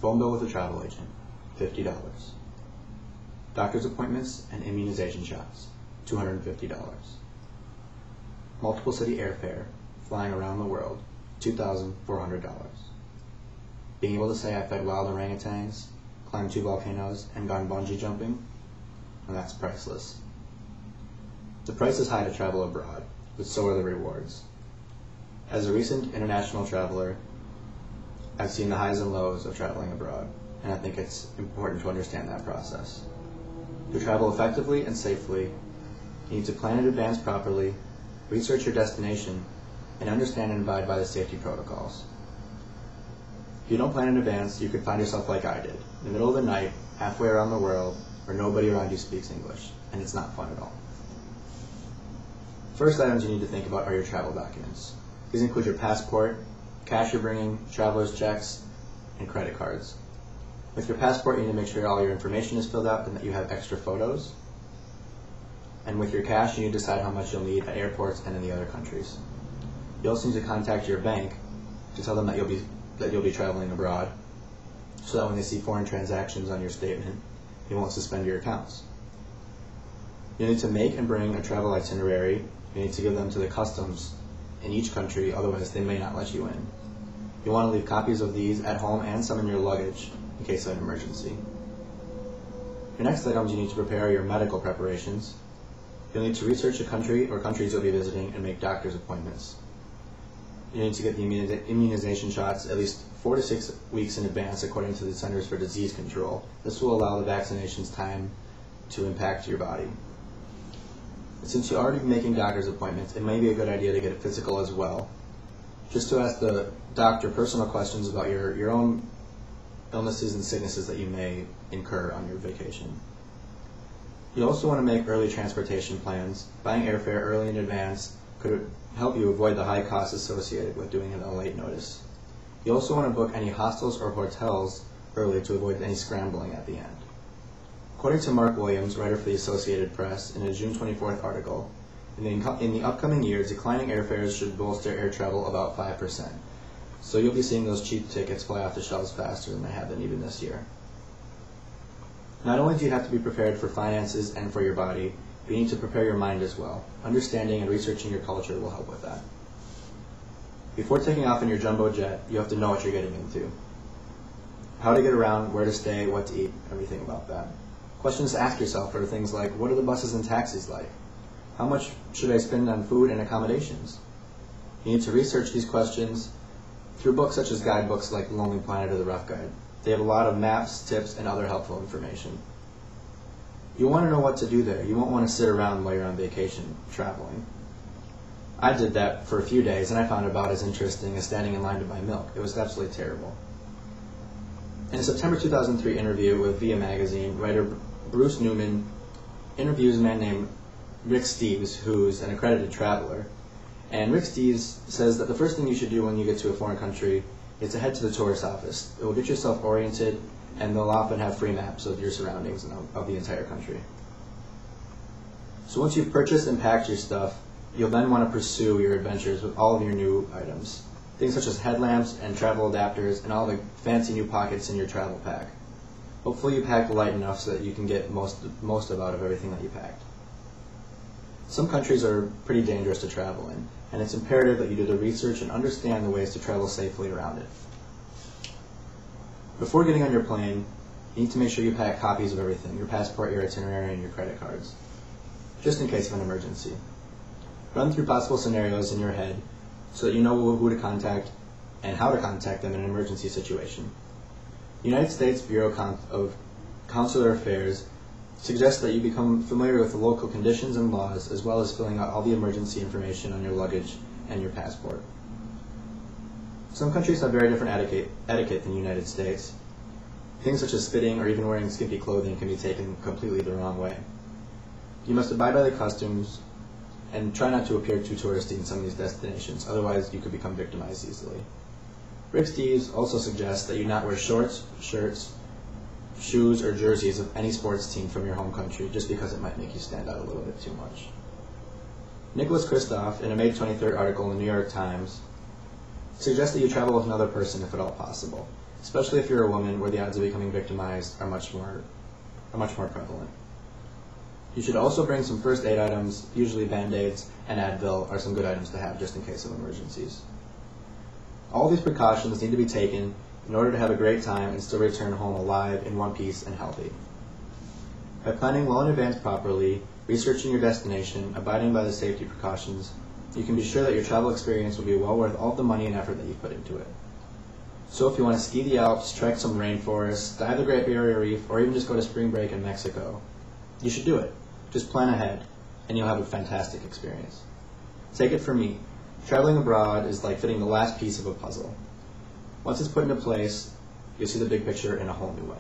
Phone bill with a travel agent, $50. Doctor's appointments and immunization shots, $250. Multiple city airfare, flying around the world, $2,400. Being able to say I fed wild orangutans, climbed 2 volcanoes, and gone bungee jumping, and that's priceless. The price is high to travel abroad, but so are the rewards. As a recent international traveler, I've seen the highs and lows of traveling abroad, and I think it's important to understand that process. To travel effectively and safely, you need to plan in advance properly, research your destination, and understand and abide by the safety protocols. If you don't plan in advance, you could find yourself like I did, in the middle of the night, halfway around the world, where nobody around you speaks English, and it's not fun at all. First items you need to think about are your travel documents. These include your passport, cash you're bringing, traveler's checks, and credit cards. With your passport, you need to make sure all your information is filled out and that you have extra photos. And with your cash, you need to decide how much you'll need at airports and in the other countries. You also need to contact your bank to tell them that you'll be traveling abroad, so that when they see foreign transactions on your statement, they won't suspend your accounts. You need to make and bring a travel itinerary. You need to give them to the customs in each country, otherwise they may not let you in. You want to leave copies of these at home and some in your luggage in case of an emergency. Your next items, you need to prepare your medical preparations. You'll need to research a country or countries you'll be visiting and make doctor's appointments. You need to get the immunization shots at least 4 to 6 weeks in advance according to the Centers for Disease Control. This will allow the vaccination's time to impact your body. Since you're already making doctor's appointments, it may be a good idea to get a physical as well, just to ask the doctor personal questions about your own illnesses and sicknesses that you may incur on your vacation. You also want to make early transportation plans. Buying airfare early in advance could help you avoid the high costs associated with doing it on late notice. You also want to book any hostels or hotels early to avoid any scrambling at the end. According to Mark Williams, writer for the Associated Press, in a June 24th article, in the upcoming year, declining airfares should bolster air travel about 5%. So you'll be seeing those cheap tickets fly off the shelves faster than they have been even this year. Not only do you have to be prepared for finances and for your body, but you need to prepare your mind as well. Understanding and researching your culture will help with that. Before taking off in your jumbo jet, you have to know what you're getting into. How to get around, where to stay, what to eat, everything about that. Questions to ask yourself are things like, what are the buses and taxis like? How much should I spend on food and accommodations? You need to research these questions through books such as guidebooks like Lonely Planet or The Rough Guide. They have a lot of maps, tips, and other helpful information. You want to know what to do there. You won't want to sit around while you're on vacation traveling. I did that for a few days, and I found it about as interesting as standing in line to buy milk. It was absolutely terrible. In a September 2003 interview with Via Magazine, writer Bruce Newman interviews a man named Rick Steves, who's an accredited traveler. And Rick Steves says that the first thing you should do when you get to a foreign country is to head to the tourist office. It will get yourself oriented, and they'll often have free maps of your surroundings and of the entire country. So once you've purchased and packed your stuff, you'll then want to pursue your adventures with all of your new items. Things such as headlamps and travel adapters and all the fancy new pockets in your travel pack. Hopefully you packed light enough so that you can get most out of everything that you packed. Some countries are pretty dangerous to travel in, and it's imperative that you do the research and understand the ways to travel safely around it. Before getting on your plane, you need to make sure you pack copies of everything, your passport, your itinerary, and your credit cards, just in case of an emergency. Run through possible scenarios in your head so that you know who to contact and how to contact them in an emergency situation. The United States Bureau of Consular Affairs suggests that you become familiar with the local conditions and laws, as well as filling out all the emergency information on your luggage and your passport. Some countries have very different etiquette than the United States. Things such as spitting or even wearing skimpy clothing can be taken completely the wrong way. You must abide by the customs and try not to appear too touristy in some of these destinations, otherwise you could become victimized easily. Rick Steves also suggests that you not wear shorts, shirts, shoes, or jerseys of any sports team from your home country, just because it might make you stand out a little bit too much. Nicholas Kristof, in a May 23rd article in the New York Times, suggests that you travel with another person if at all possible. especially if you're a woman where the odds of becoming victimized are much more prevalent. You should also bring some first aid items, usually Band-Aids and Advil are some good items to have just in case of emergencies. All these precautions need to be taken in order to have a great time and still return home alive, in one piece, and healthy. By planning well in advance properly, researching your destination, abiding by the safety precautions, you can be sure that your travel experience will be well worth all the money and effort that you put into it. So if you want to ski the Alps, trek some rainforests, dive the Great Barrier Reef, or even just go to spring break in Mexico, you should do it. Just plan ahead, and you'll have a fantastic experience. Take it from me, traveling abroad is like fitting the last piece of a puzzle. Once it's put into place, you'll see the big picture in a whole new way.